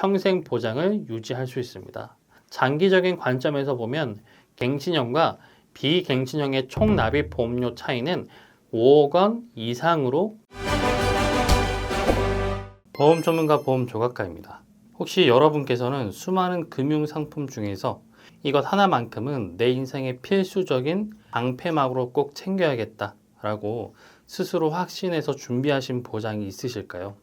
평생 보장을 유지할 수 있습니다. 장기적인 관점에서 보면 갱신형과 비갱신형의 총 납입 보험료 차이는 5억 원 이상으로. 보험 전문가 보험 조각가입니다. 혹시 여러분께서는 수많은 금융 상품 중에서 이것 하나만큼은 내 인생의 필수적인 방패막으로 꼭 챙겨야겠다 라고 스스로 확신해서 준비하신 보장이 있으실까요?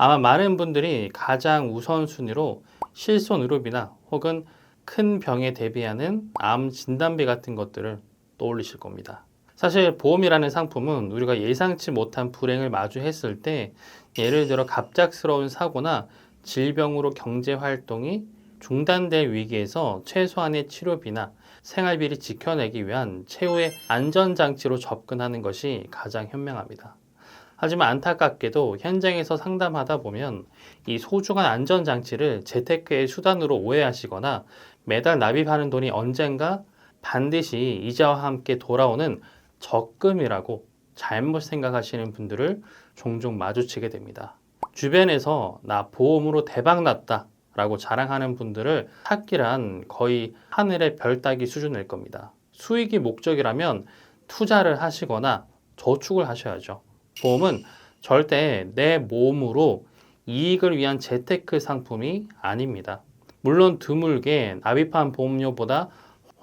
아마 많은 분들이 가장 우선순위로 실손의료비나 혹은 큰 병에 대비하는 암 진단비 같은 것들을 떠올리실 겁니다. 사실 보험이라는 상품은 우리가 예상치 못한 불행을 마주했을 때, 예를 들어 갑작스러운 사고나 질병으로 경제활동이 중단될 위기에서 최소한의 치료비나 생활비를 지켜내기 위한 최후의 안전장치로 접근하는 것이 가장 현명합니다. 하지만 안타깝게도 현장에서 상담하다 보면 이 소중한 안전장치를 재테크의 수단으로 오해하시거나 매달 납입하는 돈이 언젠가 반드시 이자와 함께 돌아오는 적금이라고 잘못 생각하시는 분들을 종종 마주치게 됩니다. 주변에서 나 보험으로 대박 났다 라고 자랑하는 분들을 찾기란 거의 하늘의 별 따기 수준일 겁니다. 수익이 목적이라면 투자를 하시거나 저축을 하셔야죠. 보험은 절대 내 몸으로 이익을 위한 재테크 상품이 아닙니다. 물론 드물게 납입한 보험료보다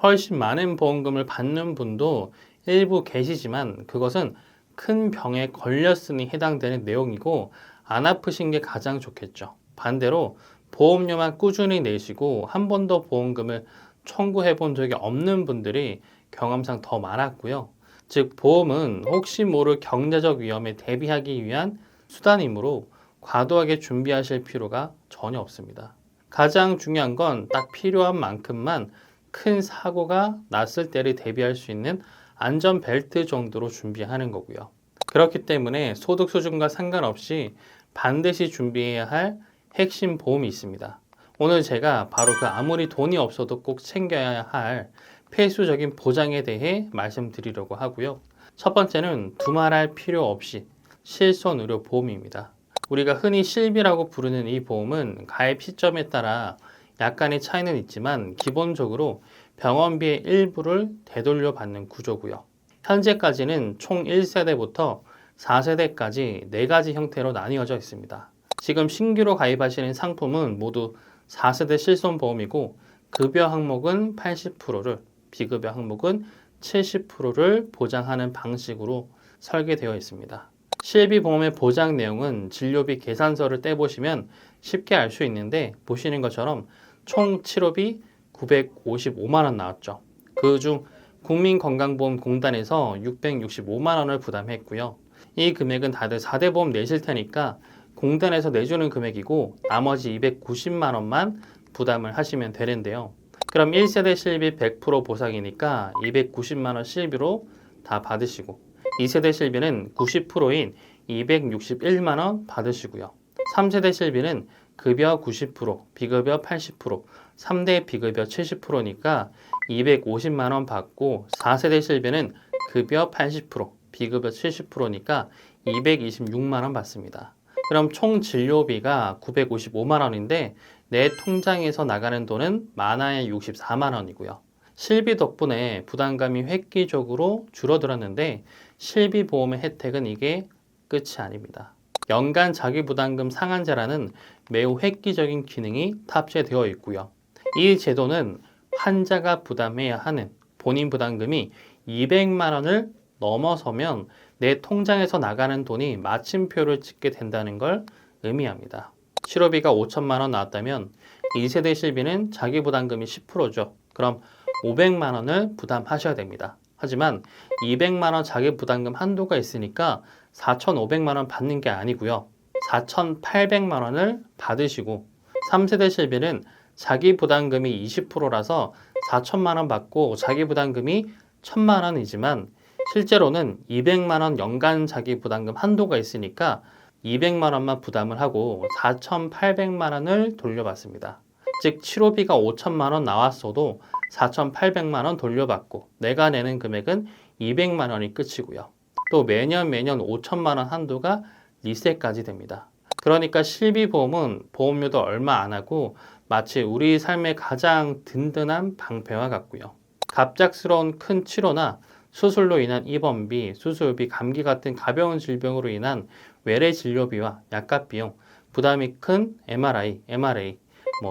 훨씬 많은 보험금을 받는 분도 일부 계시지만, 그것은 큰 병에 걸렸으니 해당되는 내용이고 안 아프신 게 가장 좋겠죠. 반대로 보험료만 꾸준히 내시고 한 번도 보험금을 청구해 본 적이 없는 분들이 경험상 더 많았고요. 즉, 보험은 혹시 모를 경제적 위험에 대비하기 위한 수단이므로 과도하게 준비하실 필요가 전혀 없습니다. 가장 중요한 건 딱 필요한 만큼만 큰 사고가 났을 때를 대비할 수 있는 안전벨트 정도로 준비하는 거고요. 그렇기 때문에 소득 수준과 상관없이 반드시 준비해야 할 핵심 보험이 있습니다. 오늘 제가 바로 그 아무리 돈이 없어도 꼭 챙겨야 할 필수적인 보장에 대해 말씀드리려고 하고요. 첫 번째는 두말할 필요 없이 실손의료 보험입니다. 우리가 흔히 실비라고 부르는 이 보험은 가입 시점에 따라 약간의 차이는 있지만 기본적으로 병원비의 일부를 되돌려 받는 구조고요. 현재까지는 총 1세대부터 4세대까지 4가지 형태로 나뉘어져 있습니다. 지금 신규로 가입하시는 상품은 모두 4세대 실손보험이고, 급여 항목은 80%를, 비급여 항목은 70%를 보장하는 방식으로 설계되어 있습니다. 실비보험의 보장 내용은 진료비 계산서를 떼보시면 쉽게 알 수 있는데, 보시는 것처럼 총 치료비 955만 원 나왔죠. 그중 국민건강보험공단에서 665만 원을 부담했고요. 이 금액은 다들 4대 보험 내실 테니까 공단에서 내주는 금액이고, 나머지 290만 원만 부담을 하시면 되는데요. 그럼 1세대 실비 100% 보상이니까 290만 원 실비로 다 받으시고, 2세대 실비는 90%인 261만 원 받으시고요. 3세대 실비는 급여 90%, 비급여 80%, 3대 비급여 70%니까 250만 원 받고, 4세대 실비는 급여 80%, 비급여 70%니까 226만 원 받습니다. 그럼 총 진료비가 955만 원인데 내 통장에서 나가는 돈은 많아야 64만 원이고요. 실비 덕분에 부담감이 획기적으로 줄어들었는데, 실비보험의 혜택은 이게 끝이 아닙니다. 연간 자기부담금 상한제라는 매우 획기적인 기능이 탑재되어 있고요. 이 제도는 환자가 부담해야 하는 본인 부담금이 200만 원을 넘어서면 내 통장에서 나가는 돈이 마침표를 찍게 된다는 걸 의미합니다. 치료비가 5천만 원 나왔다면 2세대 실비는 자기 부담금이 10%죠. 그럼 500만 원을 부담하셔야 됩니다. 하지만 200만 원 자기 부담금 한도가 있으니까 4,500만 원 받는 게 아니고요. 4,800만 원을 받으시고, 3세대 실비는 자기 부담금이 20%라서 4천만 원 받고 자기 부담금이 1,000만 원이지만 실제로는 200만 원 연간 자기 부담금 한도가 있으니까 200만 원만 부담을 하고 4,800만 원을 돌려받습니다. 즉 치료비가 5천만 원 나왔어도 4,800만 원 돌려받고 내가 내는 금액은 200만 원이 끝이고요. 또 매년 5천만 원 한도가 리셋까지 됩니다. 그러니까 실비보험은 보험료도 얼마 안 하고 마치 우리 삶의 가장 든든한 방패와 같고요. 갑작스러운 큰 치료나 수술로 인한 입원비, 수술비, 감기 같은 가벼운 질병으로 인한 외래 진료비와 약값 비용, 부담이 큰 MRI, MRA,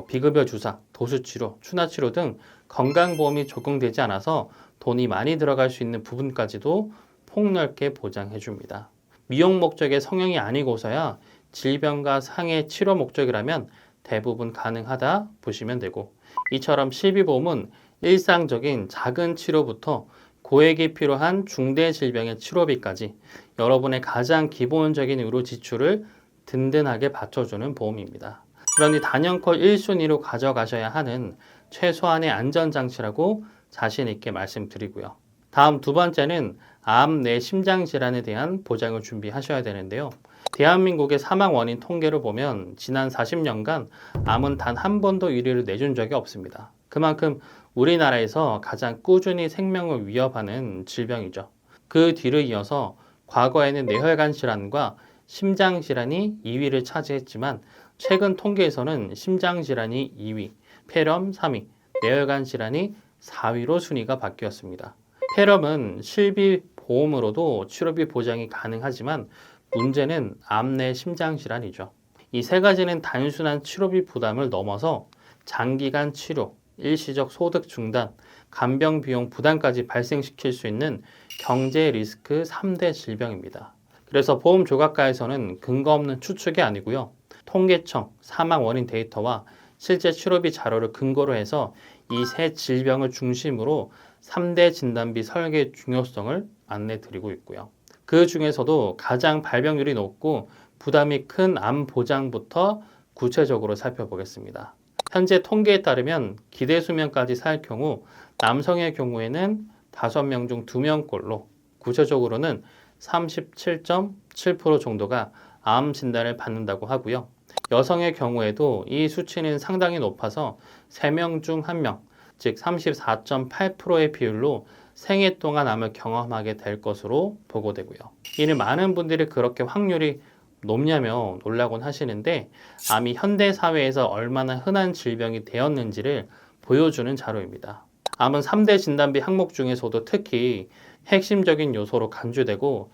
비급여 주사, 도수치료, 추나치료 등 건강보험이 적용되지 않아서 돈이 많이 들어갈 수 있는 부분까지도 폭넓게 보장해 줍니다. 미용 목적의 성형이 아니고서야 질병과 상해 치료 목적이라면 대부분 가능하다 보시면 되고, 이처럼 실비보험은 일상적인 작은 치료부터 고액이 필요한 중대 질병의 치료비까지 여러분의 가장 기본적인 의료 지출을 든든하게 받쳐주는 보험입니다. 그러니 단연코 1순위로 가져가셔야 하는 최소한의 안전장치라고 자신 있게 말씀드리고요. 다음 두 번째는 암 내 심장질환에 대한 보장을 준비하셔야 되는데요. 대한민국의 사망 원인 통계를 보면 지난 40년간 암은 단 한 번도 1위를 내준 적이 없습니다. 그만큼 우리나라에서 가장 꾸준히 생명을 위협하는 질병이죠. 그 뒤를 이어서 과거에는 뇌혈관 질환과 심장 질환이 2위를 차지했지만 최근 통계에서는 심장 질환이 2위, 폐렴 3위, 뇌혈관 질환이 4위로 순위가 바뀌었습니다. 폐렴은 실비보험으로도 치료비 보장이 가능하지만 문제는 암 내 심장 질환이죠. 이 세 가지는 단순한 치료비 부담을 넘어서 장기간 치료, 일시적 소득 중단, 간병 비용 부담까지 발생시킬 수 있는 경제 리스크 3대 질병입니다. 그래서 보험 조각가에서는 근거 없는 추측이 아니고요. 통계청, 사망 원인 데이터와 실제 치료비 자료를 근거로 해서 이 세 질병을 중심으로 3대 진단비 설계의 중요성을 안내 드리고 있고요. 그 중에서도 가장 발병률이 높고 부담이 큰 암 보장부터 구체적으로 살펴보겠습니다. 현재 통계에 따르면 기대 수명까지 살 경우 남성의 경우에는 5명 중 2명꼴로 구체적으로는 37.7% 정도가 암 진단을 받는다고 하고요. 여성의 경우에도 이 수치는 상당히 높아서 3명 중 1명, 즉 34.8%의 비율로 생애 동안 암을 경험하게 될 것으로 보고되고요. 이는 많은 분들이 그렇게 확률이 높냐며 놀라곤 하시는데 암이 현대 사회에서 얼마나 흔한 질병이 되었는지를 보여주는 자료입니다. 암은 3대 진단비 항목 중에서도 특히 핵심적인 요소로 간주되고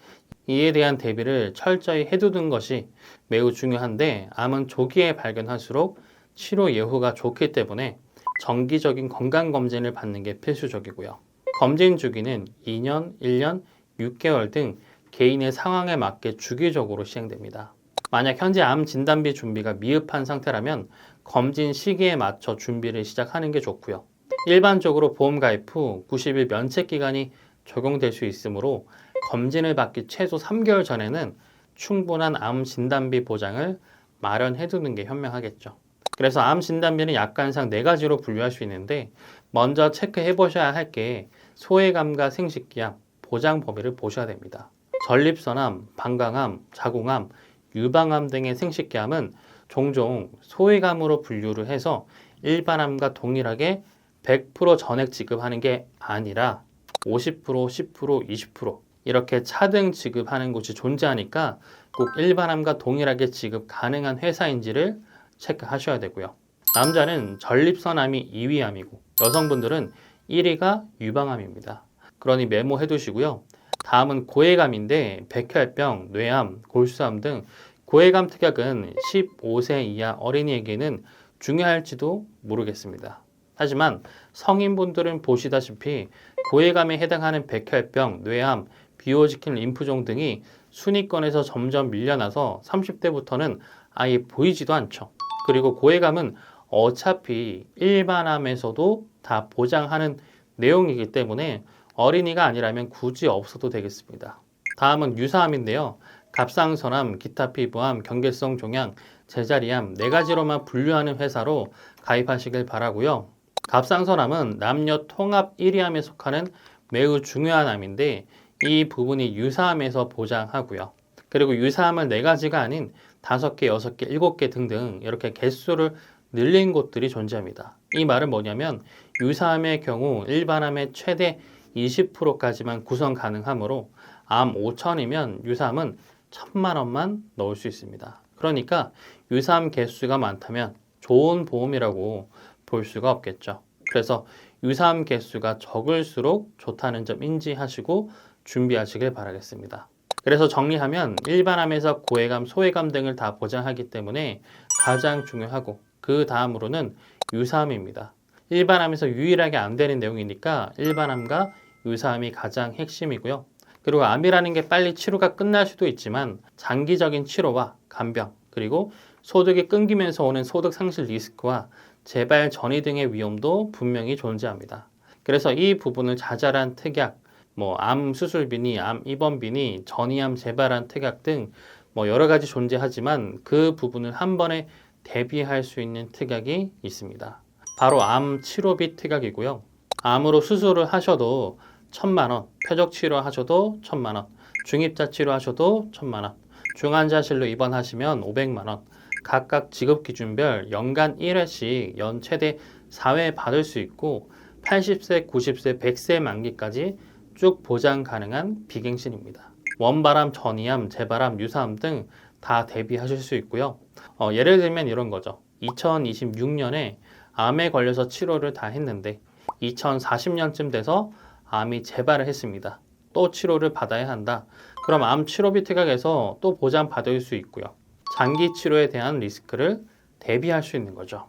이에 대한 대비를 철저히 해두는 것이 매우 중요한데 암은 조기에 발견할수록 치료 예후가 좋기 때문에 정기적인 건강검진을 받는 게 필수적이고요. 검진 주기는 2년, 1년, 6개월 등 개인의 상황에 맞게 주기적으로 시행됩니다. 만약 현재 암 진단비 준비가 미흡한 상태라면 검진 시기에 맞춰 준비를 시작하는 게 좋고요. 일반적으로 보험 가입 후 90일 면책 기간이 적용될 수 있으므로 검진을 받기 최소 3개월 전에는 충분한 암 진단비 보장을 마련해 두는 게 현명하겠죠. 그래서 암 진단비는 약관상 4가지로 분류할 수 있는데 먼저 체크해 보셔야 할 게 소외감과 생식기암, 보장 범위를 보셔야 됩니다. 전립선암, 방광암, 자궁암, 유방암 등의 생식기암은 종종 소외감으로 분류를 해서 일반암과 동일하게 100% 전액 지급하는 게 아니라 50%, 10%, 20% 이렇게 차등 지급하는 곳이 존재하니까 꼭 일반암과 동일하게 지급 가능한 회사인지를 체크하셔야 되고요. 남자는 전립선암이 2위 암이고 여성분들은 1위가 유방암입니다. 그러니 메모해 두시고요. 다음은 고해감인데 백혈병, 뇌암, 골수암 등 고해감 특약은 15세 이하 어린이에게는 중요할지도 모르겠습니다. 하지만 성인분들은 보시다시피 고해감에 해당하는 백혈병, 뇌암, 비호지킨 림프종 등이 순위권에서 점점 밀려나서 30대부터는 아예 보이지도 않죠. 그리고 고해감은 어차피 일반암에서도 다 보장하는 내용이기 때문에 어린이가 아니라면 굳이 없어도 되겠습니다. 다음은 유사암인데요. 갑상선암, 기타 피부암, 경계성 종양, 제자리암 4가지로만 분류하는 회사로 가입하시길 바라고요. 갑상선암은 남녀 통합 1위암에 속하는 매우 중요한 암인데 이 부분이 유사암에서 보장하고요. 그리고 유사암은 4가지가 아닌 5개, 6개, 7개 등등 이렇게 개수를 늘린 곳들이 존재합니다. 이 말은 뭐냐면 유사암의 경우 일반암의 최대 20%까지만 구성 가능하므로 암 5천이면 유사암은 1,000만 원만 넣을 수 있습니다. 그러니까 유사암 개수가 많다면 좋은 보험이라고 볼 수가 없겠죠. 그래서 유사암 개수가 적을수록 좋다는 점 인지하시고 준비하시길 바라겠습니다. 그래서 정리하면 일반암에서 고해감, 소해감 등을 다 보장하기 때문에 가장 중요하고 그 다음으로는 유사암입니다. 일반암에서 유일하게 안 되는 내용이니까 일반암과 유사암이 가장 핵심이고요. 그리고 암이라는 게 빨리 치료가 끝날 수도 있지만 장기적인 치료와 간병, 그리고 소득이 끊기면서 오는 소득 상실 리스크와 재발 전이 등의 위험도 분명히 존재합니다. 그래서 이 부분을 자잘한 특약, 암 수술비니, 암 입원비니, 전이암 재발한 특약 등 여러 가지 존재하지만 그 부분을 한 번에 대비할 수 있는 특약이 있습니다. 바로 암 치료비 특약이고요. 암으로 수술을 하셔도 1,000만 원, 표적 치료하셔도 1,000만 원, 중입자 치료하셔도 1,000만 원, 중환자실로 입원하시면 500만 원, 각각 지급 기준별 연간 1회씩 연 최대 4회 받을 수 있고 80세, 90세, 100세 만기까지 쭉 보장 가능한 비갱신입니다. 원발암, 전이암, 재발암, 유사암 등 다 대비하실 수 있고요. 예를 들면 이런 거죠. 2026년에 암에 걸려서 치료를 다 했는데 2040년쯤 돼서 암이 재발을 했습니다. 또 치료를 받아야 한다. 그럼 암 치료비 특약에서 또 보장 받을 수 있고요. 장기 치료에 대한 리스크를 대비할 수 있는 거죠.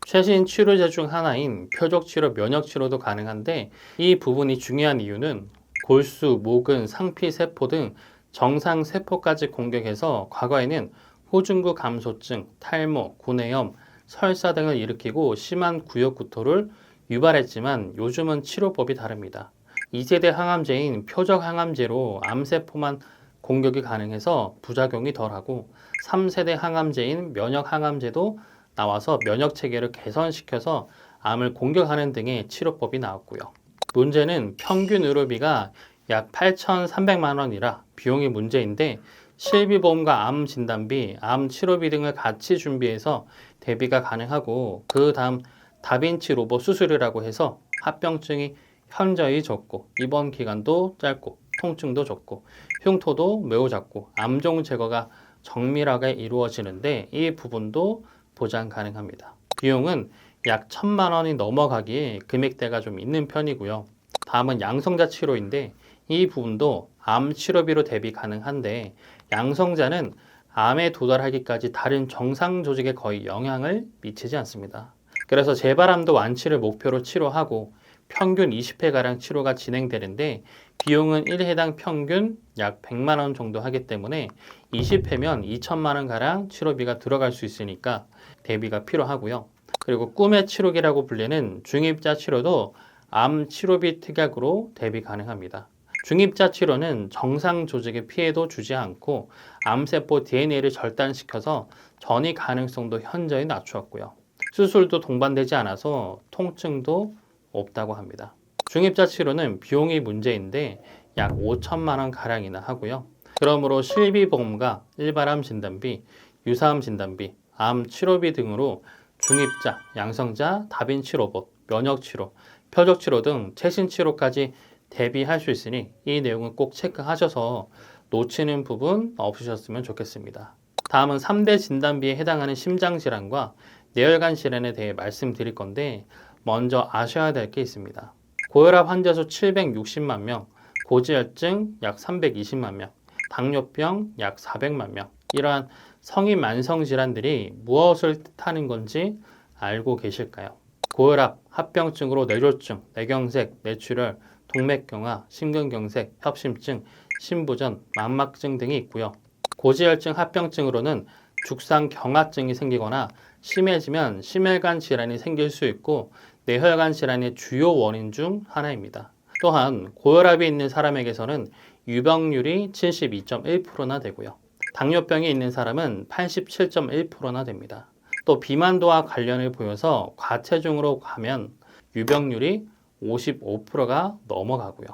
최신 치료제 중 하나인 표적 치료, 면역 치료도 가능한데 이 부분이 중요한 이유는 골수, 모근, 상피 세포 등 정상 세포까지 공격해서 과거에는 호중구 감소증, 탈모, 구내염, 설사 등을 일으키고 심한 구역구토를 유발했지만 요즘은 치료법이 다릅니다. 2세대 항암제인 표적 항암제로 암세포만 공격이 가능해서 부작용이 덜하고 3세대 항암제인 면역 항암제도 나와서 면역 체계를 개선시켜서 암을 공격하는 등의 치료법이 나왔고요. 문제는 평균 의료비가 약 8,300만 원이라 비용이 문제인데 실비보험과 암 진단비, 암 치료비 등을 같이 준비해서 대비가 가능하고 그 다음 다빈치 로봇 수술이라고 해서 합병증이 현저히 적고 입원 기간도 짧고 통증도 적고 흉터도 매우 작고 암종 제거가 정밀하게 이루어지는데 이 부분도 보장 가능합니다. 비용은 약 1,000만 원이 넘어가기에 금액대가 좀 있는 편이고요. 다음은 양성자 치료인데 이 부분도 암 치료비로 대비 가능한데 양성자는 암에 도달하기까지 다른 정상 조직에 거의 영향을 미치지 않습니다. 그래서 재발암도 완치를 목표로 치료하고 평균 20회가량 치료가 진행되는데 비용은 1회당 평균 약 100만 원 정도 하기 때문에 20회면 2천만 원가량 치료비가 들어갈 수 있으니까 대비가 필요하고요. 그리고 꿈의 치료기라고 불리는 중입자 치료도 암 치료비 특약으로 대비 가능합니다. 중입자 치료는 정상 조직에 피해도 주지 않고 암세포 DNA를 절단시켜서 전이 가능성도 현저히 낮추었고요. 수술도 동반되지 않아서 통증도 없다고 합니다. 중입자 치료는 비용이 문제인데 약 5천만 원 가량이나 하고요. 그러므로 실비보험과 일반암 진단비, 유사암 진단비, 암 치료비 등으로 중입자, 양성자, 다빈치 로봇, 면역 치료, 표적 치료 등 최신 치료까지 대비할 수 있으니 이 내용은 꼭 체크하셔서 놓치는 부분 없으셨으면 좋겠습니다. 다음은 3대 진단비에 해당하는 심장질환과 뇌혈관 질환에 대해 말씀드릴 건데 먼저 아셔야 될 게 있습니다. 고혈압 환자 수 760만 명, 고지혈증 약 320만 명, 당뇨병 약 400만 명. 이러한 성인 만성 질환들이 무엇을 뜻하는 건지 알고 계실까요? 고혈압, 합병증으로 뇌졸중, 뇌경색, 뇌출혈, 동맥경화, 심근경색, 협심증, 심부전, 망막증 등이 있고요. 고지혈증, 합병증으로는 죽상경화증이 생기거나 심해지면 심혈관 질환이 생길 수 있고 뇌혈관 질환의 주요 원인 중 하나입니다. 또한 고혈압이 있는 사람에게서는 유병률이 72.1%나 되고요. 당뇨병이 있는 사람은 87.1%나 됩니다. 또 비만도와 관련을 보여서 과체중으로 가면 유병률이 55%가 넘어가고요.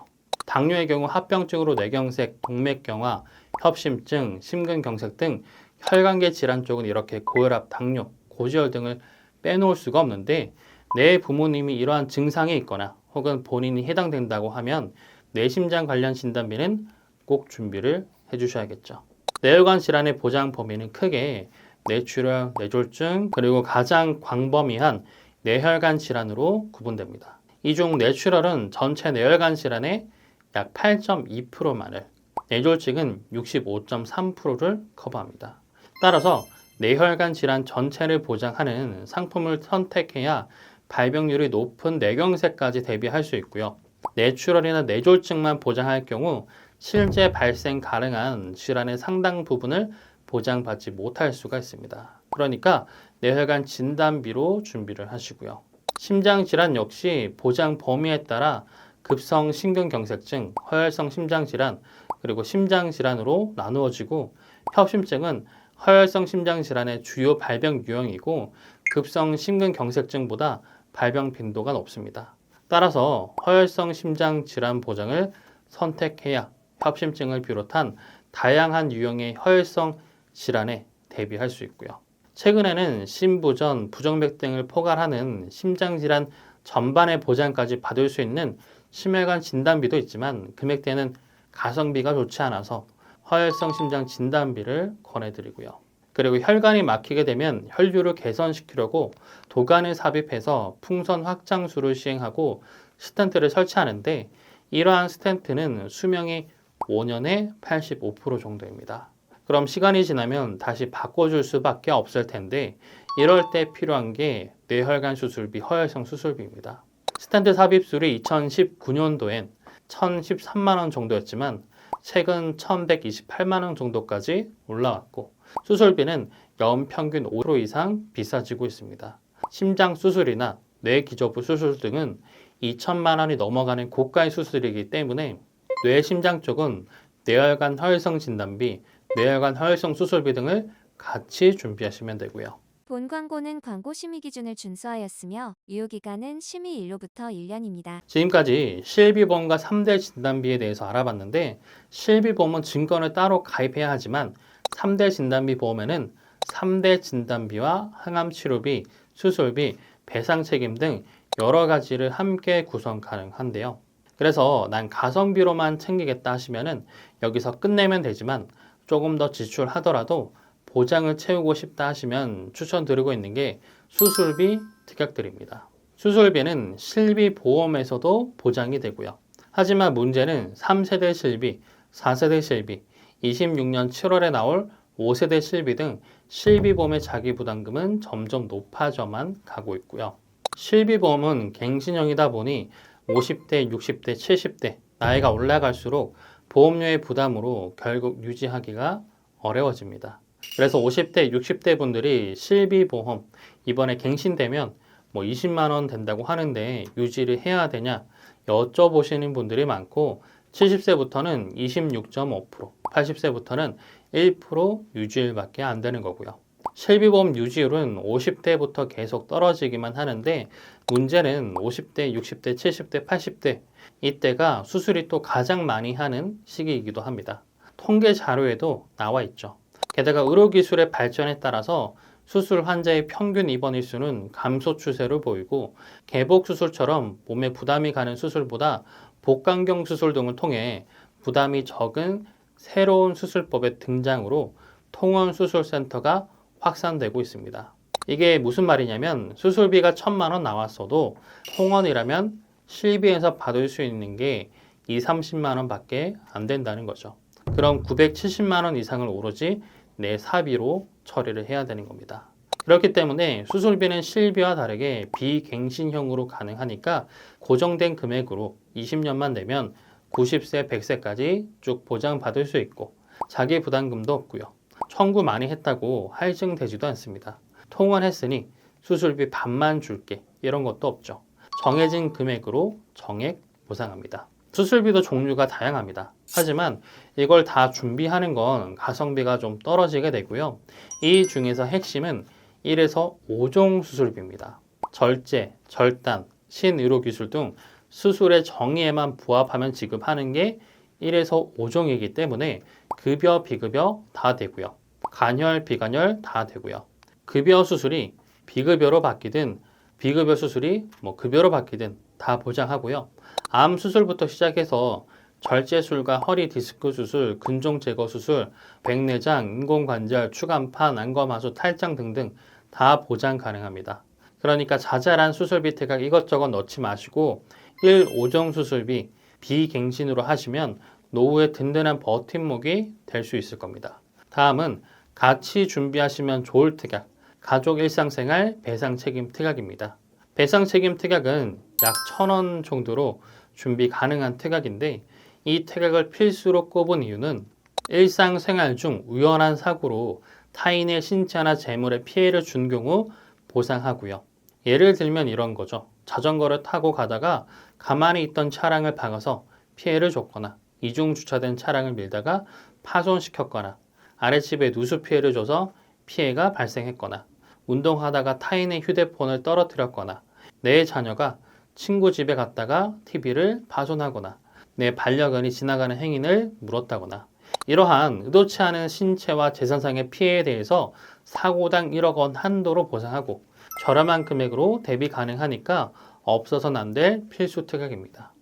당뇨의 경우 합병증으로 뇌경색, 동맥경화, 협심증, 심근경색 등 혈관계 질환 쪽은 이렇게 고혈압, 당뇨, 고지혈 등을 빼놓을 수가 없는데 내 부모님이 이러한 증상이 있거나 혹은 본인이 해당된다고 하면 뇌심장 관련 진단비는 꼭 준비를 해주셔야겠죠. 뇌혈관 질환의 보장 범위는 크게 뇌출혈, 뇌졸중, 그리고 가장 광범위한 뇌혈관 질환으로 구분됩니다. 이 중 뇌출혈은 전체 뇌혈관 질환의 약 8.2%만을, 뇌졸중은 65.3%를 커버합니다. 따라서 뇌혈관 질환 전체를 보장하는 상품을 선택해야 발병률이 높은 뇌경색까지 대비할 수 있고요. 뇌출혈이나 뇌졸중만 보장할 경우 실제 발생 가능한 질환의 상당 부분을 보장받지 못할 수가 있습니다. 그러니까 뇌혈관 진단비로 준비를 하시고요. 심장질환 역시 보장 범위에 따라 급성 심근경색증, 허혈성 심장질환, 그리고 심장질환으로 나누어지고, 협심증은 허혈성 심장질환의 주요 발병 유형이고 급성 심근경색증보다 발병 빈도가 높습니다. 따라서 허혈성 심장질환 보장을 선택해야 협심증을 비롯한 다양한 유형의 허혈성 질환에 대비할 수 있고요. 최근에는 심부전, 부정맥 등을 포괄하는 심장질환 전반의 보장까지 받을 수 있는 심혈관 진단비도 있지만 금액대는 가성비가 좋지 않아서 허혈성 심장 진단비를 권해드리고요. 그리고 혈관이 막히게 되면 혈류를 개선시키려고 도관을 삽입해서 풍선 확장술을 시행하고 스텐트를 설치하는데, 이러한 스텐트는 수명이 5년에 85% 정도입니다. 그럼 시간이 지나면 다시 바꿔줄 수밖에 없을 텐데, 이럴 때 필요한 게 뇌혈관 수술비, 허혈성 수술비입니다. 스텐트 삽입술이 2019년도엔 1,013만 원 정도였지만 최근 1,128만 원 정도까지 올라왔고, 수술비는 연평균 5% 이상 비싸지고 있습니다. 심장 수술이나 뇌기저부 수술 등은 2천만 원이 넘어가는 고가의 수술이기 때문에 뇌심장 쪽은 뇌혈관 허혈성 진단비, 뇌혈관 허혈성 수술비 등을 같이 준비하시면 되고요. 본 광고는 광고 심의 기준을 준수하였으며 유효기간은 심의일로부터 1년입니다. 지금까지 실비보험과 3대 진단비에 대해서 알아봤는데, 실비보험은 증권을 따로 가입해야 하지만 3대 진단비 보험에는 3대 진단비와 항암치료비, 수술비, 배상책임 등 여러 가지를 함께 구성 가능한데요. 그래서 난 가성비로만 챙기겠다 하시면은 여기서 끝내면 되지만, 조금 더 지출하더라도 보장을 채우고 싶다 하시면 추천드리고 있는 게 수술비 특약들입니다. 수술비는 실비보험에서도 보장이 되고요. 하지만 문제는 3세대 실비, 4세대 실비, 26년 7월에 나올 5세대 실비 등 실비보험의 자기부담금은 점점 높아져만 가고 있고요. 실비보험은 갱신형이다 보니 50대, 60대, 70대 나이가 올라갈수록 보험료의 부담으로 결국 유지하기가 어려워집니다. 그래서 50대, 60대 분들이 실비보험 이번에 갱신되면 20만 원 된다고 하는데 유지를 해야 되냐 여쭤보시는 분들이 많고, 70세부터는 26.5%, 80세부터는 1% 유지율밖에 안 되는 거고요. 실비보험 유지율은 50대부터 계속 떨어지기만 하는데, 문제는 50대, 60대, 70대, 80대 이때가 수술이 또 가장 많이 하는 시기이기도 합니다. 통계 자료에도 나와 있죠. 게다가 의료기술의 발전에 따라서 수술 환자의 평균 입원 일수는 감소 추세로 보이고, 개복 수술처럼 몸에 부담이 가는 수술보다 복강경 수술 등을 통해 부담이 적은 새로운 수술법의 등장으로 통원수술센터가 확산되고 있습니다. 이게 무슨 말이냐면, 수술비가 1,000만 원 나왔어도 통원이라면 실비에서 받을 수 있는 게 30만 원 밖에 안 된다는 거죠. 그럼 970만 원 이상을 오로지 내 사비로 처리를 해야 되는 겁니다. 그렇기 때문에 수술비는 실비와 다르게 비갱신형으로 가능하니까 고정된 금액으로 20년만 내면 90세, 100세까지 쭉 보장받을 수 있고, 자기 부담금도 없고요. 청구 많이 했다고 할증되지도 않습니다. 통원했으니 수술비 반만 줄게 이런 것도 없죠. 정해진 금액으로 정액 보상합니다. 수술비도 종류가 다양합니다. 하지만 이걸 다 준비하는 건 가성비가 좀 떨어지게 되고요. 이 중에서 핵심은 1에서 5종 수술비입니다. 절제, 절단, 신의료기술 등 수술의 정의에만 부합하면 지급하는 게 1에서 5종이기 때문에 급여, 비급여 다 되고요. 간혈, 비간혈 다 되고요. 급여 수술이 비급여로 바뀌든 비급여 수술이 급여로 바뀌든 다 보장하고요. 암 수술부터 시작해서 절제술과 허리 디스크 수술, 근종 제거 수술, 백내장, 인공관절, 추간판, 안검하수, 탈장 등등 다 보장 가능합니다. 그러니까 자잘한 수술비 태각 이것저것 넣지 마시고 1. 5종 수술비 비갱신으로 하시면 노후에 든든한 버팀목이 될 수 있을 겁니다. 다음은 같이 준비하시면 좋을 특약, 가족 일상생활 배상 책임 특약입니다. 배상 책임 특약은 약 1,000원 정도로 준비 가능한 특약인데 이 특약을 필수로 꼽은 이유는 일상생활 중 우연한 사고로 타인의 신체나 재물에 피해를 준 경우 보상하고요. 예를 들면 이런 거죠. 자전거를 타고 가다가 가만히 있던 차량을 박아서 피해를 줬거나 이중 주차된 차량을 밀다가 파손시켰거나 아랫집에 누수 피해를 줘서 피해가 발생했거나 운동하다가 타인의 휴대폰을 떨어뜨렸거나 내 자녀가 친구 집에 갔다가 TV를 파손하거나 내 반려견이 지나가는 행인을 물었다거나 이러한 의도치 않은 신체와 재산상의 피해에 대해서 사고당 1억 원 한도로 보상하고 저렴한 금액으로 대비 가능하니까 없어서는 안 될 필수 특약입니다.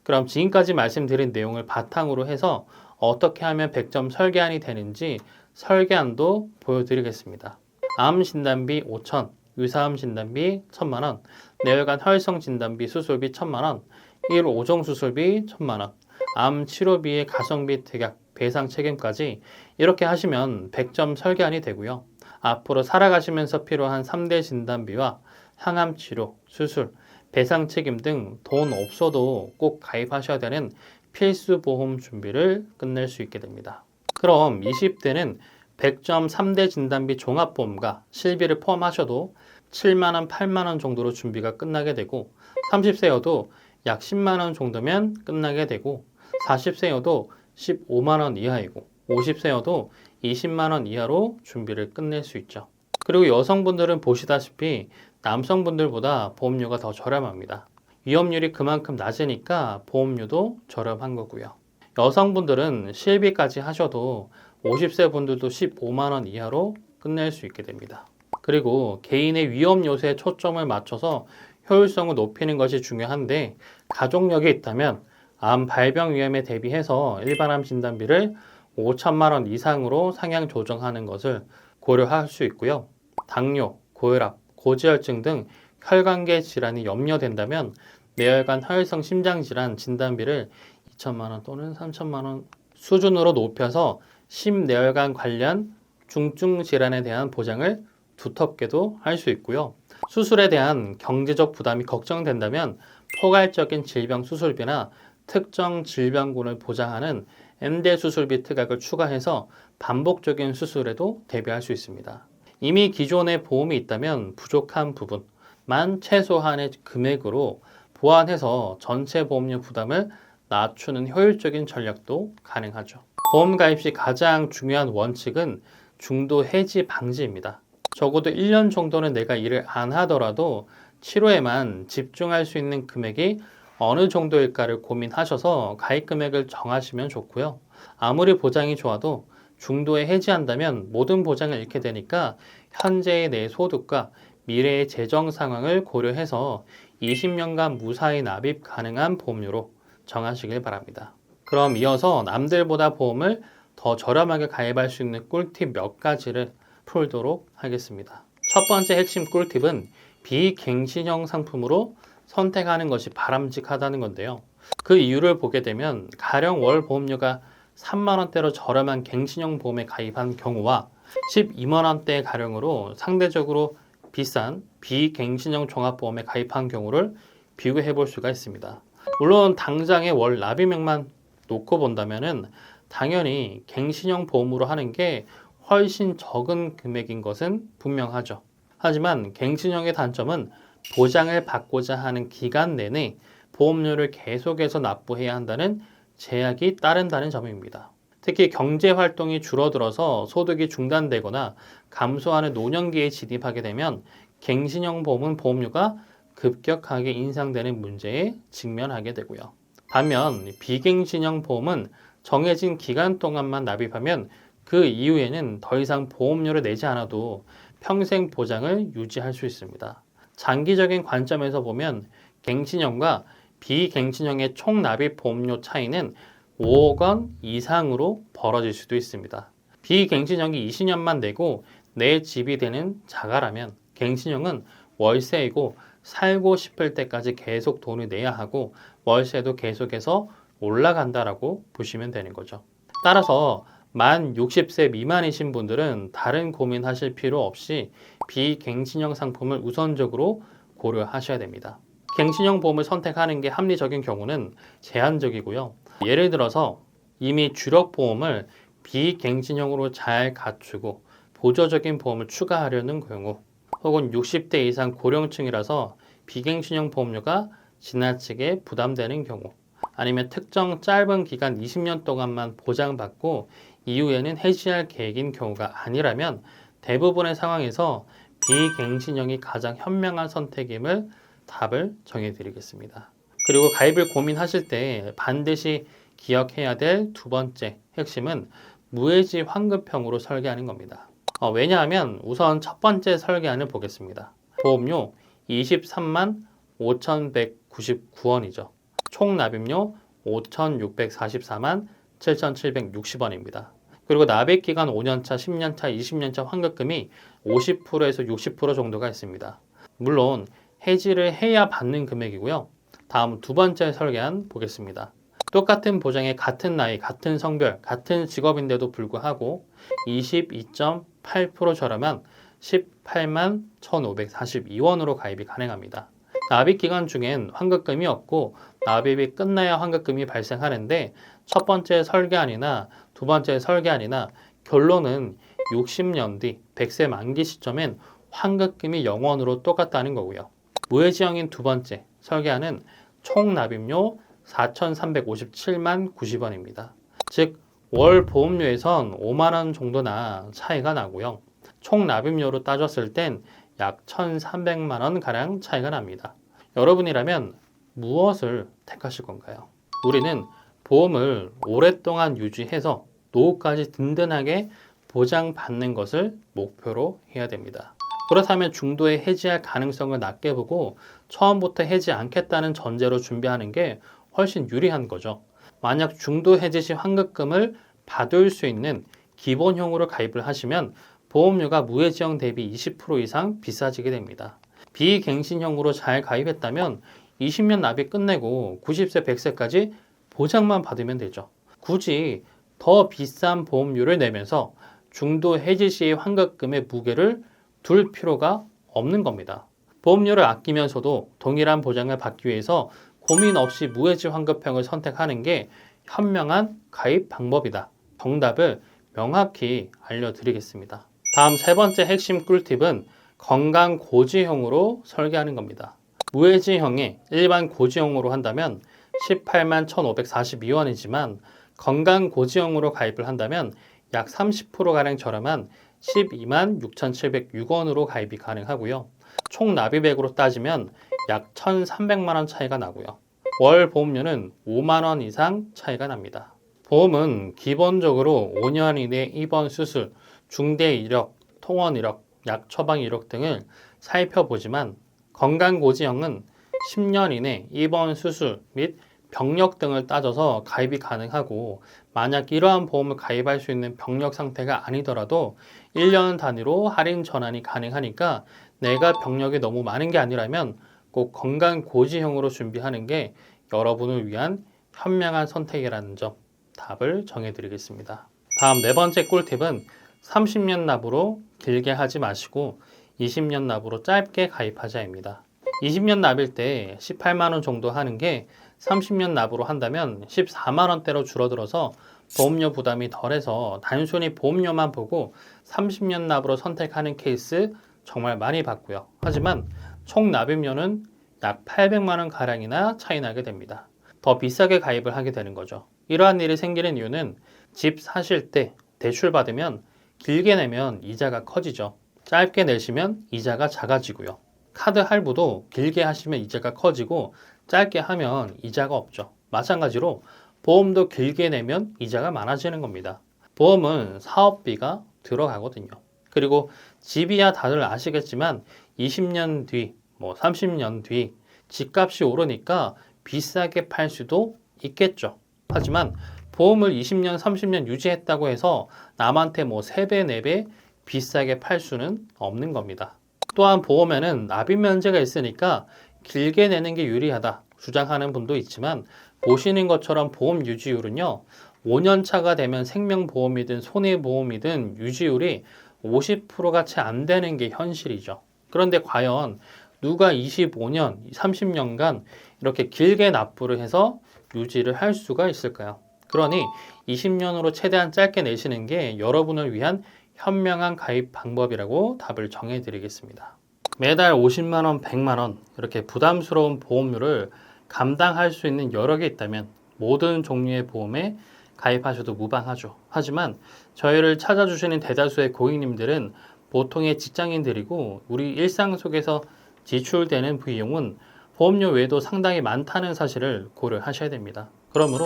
그럼 지금까지 말씀드린 내용을 바탕으로 해서 어떻게 하면 100점 설계안이 되는지 설계안도 보여드리겠습니다. 암 진단비 5,000, 유사암 진단비 1,000만 원, 뇌혈관 혈성 진단비 수술비 1,000만 원, 1, 5종 수술비 1,000만 원, 암 치료비의 가성비 특약, 배상 책임까지 이렇게 하시면 100점 설계안이 되고요. 앞으로 살아가시면서 필요한 3대 진단비와 항암 치료, 수술, 배상 책임 등 돈 없어도 꼭 가입하셔야 되는 필수 보험 준비를 끝낼 수 있게 됩니다. 그럼 20대는 100점 3대 진단비 종합보험과 실비를 포함하셔도 7만원, 8만원 정도로 준비가 끝나게 되고 30세여도 약 10만원 정도면 끝나게 되고 40세여도 15만원 이하이고 50세여도 20만원 이하로 준비를 끝낼 수 있죠. 그리고 여성분들은 보시다시피 남성분들보다 보험료가 더 저렴합니다. 위험률이 그만큼 낮으니까 보험료도 저렴한 거고요. 여성분들은 실비까지 하셔도 50세 분들도 15만원 이하로 끝낼 수 있게 됩니다. 그리고 개인의 위험 요소에 초점을 맞춰서 효율성을 높이는 것이 중요한데 가족력이 있다면 암 발병 위험에 대비해서 일반암 진단비를 5천만 원 이상으로 상향 조정하는 것을 고려할 수 있고요. 당뇨, 고혈압, 고지혈증 등 혈관계 질환이 염려된다면 뇌혈관 허혈성 심장질환 진단비를 2천만 원 또는 3천만 원 수준으로 높여서 심뇌혈관 관련 중증 질환에 대한 보장을 두텁게도 할 수 있고요. 수술에 대한 경제적 부담이 걱정된다면 포괄적인 질병 수술비나 특정 질병군을 보장하는 M대 수술비 특약을 추가해서 반복적인 수술에도 대비할 수 있습니다. 이미 기존에 보험이 있다면 부족한 부분만 최소한의 금액으로 보완해서 전체 보험료 부담을 낮추는 효율적인 전략도 가능하죠. 보험 가입 시 가장 중요한 원칙은 중도 해지 방지입니다. 적어도 1년 정도는 내가 일을 안 하더라도 치료에만 집중할 수 있는 금액이 어느 정도일까를 고민하셔서 가입 금액을 정하시면 좋고요. 아무리 보장이 좋아도 중도에 해지한다면 모든 보장을 잃게 되니까 현재의 내 소득과 미래의 재정 상황을 고려해서 20년간 무사히 납입 가능한 보험료로 정하시길 바랍니다. 그럼 이어서 남들보다 보험을 더 저렴하게 가입할 수 있는 꿀팁 몇 가지를 풀도록 하겠습니다. 첫 번째 핵심 꿀팁은 비갱신형 상품으로 선택하는 것이 바람직하다는 건데요. 그 이유를 보게 되면 가령 월 보험료가 3만 원대로 저렴한 갱신형 보험에 가입한 경우와 12만 원대 가령으로 상대적으로 비싼 비갱신형 종합보험에 가입한 경우를 비교해 볼 수가 있습니다. 물론 당장의 월 납입액만 놓고 본다면은 당연히 갱신형 보험으로 하는 게 훨씬 적은 금액인 것은 분명하죠. 하지만 갱신형의 단점은 보장을 받고자 하는 기간 내내 보험료를 계속해서 납부해야 한다는 제약이 따른다는 점입니다. 특히 경제활동이 줄어들어서 소득이 중단되거나 감소하는 노년기에 진입하게 되면 갱신형 보험은 보험료가 급격하게 인상되는 문제에 직면하게 되고요. 반면 비갱신형 보험은 정해진 기간 동안만 납입하면 그 이후에는 더 이상 보험료를 내지 않아도 평생 보장을 유지할 수 있습니다. 장기적인 관점에서 보면 갱신형과 비갱신형의 총 납입 보험료 차이는 5억 원 이상으로 벌어질 수도 있습니다. 비갱신형이 20년만 내고 내 집이 되는 자가라면 갱신형은 월세이고 살고 싶을 때까지 계속 돈을 내야 하고 월세도 계속해서 올라간다라고 보시면 되는 거죠. 따라서 만 60세 미만이신 분들은 다른 고민하실 필요 없이 비갱신형 상품을 우선적으로 고려하셔야 됩니다. 갱신형 보험을 선택하는 게 합리적인 경우는 제한적이고요. 예를 들어서 이미 주력 보험을 비갱신형으로 잘 갖추고 보조적인 보험을 추가하려는 경우, 혹은 60대 이상 고령층이라서 비갱신형 보험료가 지나치게 부담되는 경우, 아니면 특정 짧은 기간 20년 동안만 보장받고 이후에는 해지할 계획인 경우가 아니라면 대부분의 상황에서 비갱신형이 가장 현명한 선택임을 답을 정해드리겠습니다. 그리고 가입을 고민하실 때 반드시 기억해야 될 두 번째 핵심은 무해지 환급형으로 설계하는 겁니다. 왜냐하면 우선 첫 번째 설계안을 보겠습니다. 보험료 23만 5,199원이죠. 총 납입료 5,644만 7,760원입니다. 그리고 납입 기간 5년차, 10년차, 20년차 환급금이 50%에서 60% 정도가 있습니다. 물론 해지를 해야 받는 금액이고요. 다음 두 번째 설계안 보겠습니다. 똑같은 보장에 같은 나이, 같은 성별, 같은 직업인데도 불구하고 22.8% 저렴한 18만 1,542원으로 가입이 가능합니다. 납입 기간 중엔 환급금이 없고 납입이 끝나야 환급금이 발생하는데 첫 번째 설계안이나 두 번째 설계안이나 결론은 60년 뒤 100세 만기 시점엔 환급금이 0원으로 똑같다는 거고요. 무해지형인 두 번째 설계안은 총 납입료 4,357만 90원입니다. 즉 월 보험료에선 5만 원 정도나 차이가 나고요. 총 납입료로 따졌을 땐 약 1,300만 원 가량 차이가 납니다. 여러분이라면 무엇을 택하실 건가요? 우리는 보험을 오랫동안 유지해서 노후까지 든든하게 보장받는 것을 목표로 해야 됩니다. 그렇다면 중도에 해지할 가능성을 낮게 보고 처음부터 해지 않겠다는 전제로 준비하는 게 훨씬 유리한 거죠. 만약 중도 해지 시 환급금을 받을 수 있는 기본형으로 가입을 하시면 보험료가 무해지형 대비 20% 이상 비싸지게 됩니다. 비갱신형으로 잘 가입했다면 20년 납입 끝내고 90세, 100세까지 보장만 받으면 되죠. 굳이 더 비싼 보험료를 내면서 중도 해지 시의 환급금의 무게를 둘 필요가 없는 겁니다. 보험료를 아끼면서도 동일한 보장을 받기 위해서 고민 없이 무해지 환급형을 선택하는 게 현명한 가입 방법이다. 정답을 명확히 알려드리겠습니다. 다음 세 번째 핵심 꿀팁은 건강고지형으로 설계하는 겁니다. 무해지형에 일반 고지형으로 한다면 18만 1,542원이지만 건강고지형으로 가입을 한다면 약 30%가량 저렴한 12만 6,706원으로 가입이 가능하고요. 총 납입액으로 따지면 약 1,300만 원 차이가 나고요. 월 보험료는 5만 원 이상 차이가 납니다. 보험은 기본적으로 5년 이내 입원 수술, 중대 이력, 통원 이력, 약 처방 이력 등을 살펴보지만 건강고지형은 10년 이내 입원 수술 및 병력 등을 따져서 가입이 가능하고 만약 이러한 보험을 가입할 수 있는 병력 상태가 아니더라도 1년 단위로 할인 전환이 가능하니까 내가 병력이 너무 많은 게 아니라면 꼭 건강고지형으로 준비하는 게 여러분을 위한 현명한 선택이라는 점 답을 정해드리겠습니다. 다음 네 번째 꿀팁은 30년 납으로 길게 하지 마시고 20년 납으로 짧게 가입하자입니다. 20년 납일 때 18만 원 정도 하는 게 30년 납으로 한다면 14만 원대로 줄어들어서 보험료 부담이 덜해서 단순히 보험료만 보고 30년 납으로 선택하는 케이스 정말 많이 봤고요. 하지만 총 납입료는 약 800만 원 가량이나 차이 나게 됩니다. 더 비싸게 가입을 하게 되는 거죠. 이러한 일이 생기는 이유는 집 사실 때 대출 받으면 길게 내면 이자가 커지죠. 짧게 내시면 이자가 작아지고요. 카드 할부도 길게 하시면 이자가 커지고 짧게 하면 이자가 없죠. 마찬가지로 보험도 길게 내면 이자가 많아지는 겁니다. 보험은 사업비가 들어가거든요. 그리고 집이야 다들 아시겠지만 20년 뒤, 30년 뒤 집값이 오르니까 비싸게 팔 수도 있겠죠. 하지만 보험을 20년, 30년 유지했다고 해서 남한테 뭐 3배, 4배 비싸게 팔 수는 없는 겁니다. 또한 보험에는 납입 면제가 있으니까 길게 내는 게 유리하다 주장하는 분도 있지만 보시는 것처럼 보험 유지율은요, 5년 차가 되면 생명보험이든 손해보험이든 유지율이 50%가 채 안 되는 게 현실이죠. 그런데 과연 누가 25년, 30년간 이렇게 길게 납부를 해서 유지를 할 수가 있을까요? 그러니 20년으로 최대한 짧게 내시는 게 여러분을 위한 현명한 가입 방법이라고 답을 정해드리겠습니다. 매달 50만 원, 100만 원 이렇게 부담스러운 보험료를 감당할 수 있는 여력이 있다면 모든 종류의 보험에 가입하셔도 무방하죠. 하지만 저희를 찾아주시는 대다수의 고객님들은 보통의 직장인들이고 우리 일상 속에서 지출되는 비용은 보험료 외에도 상당히 많다는 사실을 고려하셔야 됩니다. 그러므로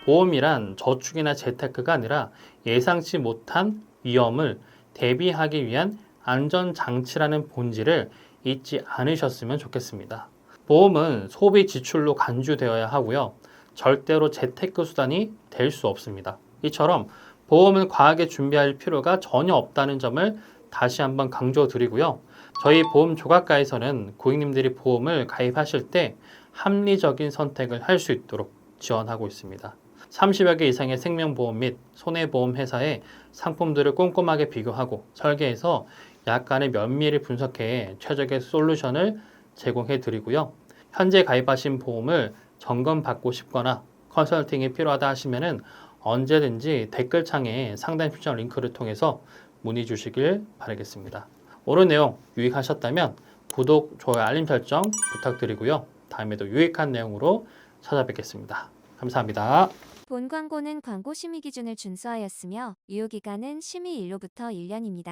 보험이란 저축이나 재테크가 아니라 예상치 못한 위험을 대비하기 위한 안전장치라는 본질을 잊지 않으셨으면 좋겠습니다. 보험은 소비 지출로 간주되어야 하고요. 절대로 재테크 수단이 될 수 없습니다. 이처럼 보험을 과하게 준비할 필요가 전혀 없다는 점을 다시 한번 강조드리고요. 저희 보험 조각가에서는 고객님들이 보험을 가입하실 때 합리적인 선택을 할 수 있도록 지원하고 있습니다. 30여 개 이상의 생명보험 및 손해보험 회사의 상품들을 꼼꼼하게 비교하고 설계해서 약간의 면밀히 분석해 최적의 솔루션을 제공해 드리고요. 현재 가입하신 보험을 점검받고 싶거나 컨설팅이 필요하다 하시면은 언제든지 댓글창에 상담 신청 링크를 통해서 문의 주시길 바라겠습니다. 오늘 내용 유익하셨다면 구독, 좋아요, 알림 설정 부탁드리고요. 다음에도 유익한 내용으로 찾아뵙겠습니다. 감사합니다. 본 광고는 광고 심의 기준을 준수하였으며 유효기간은 심의 일로부터 1년입니다.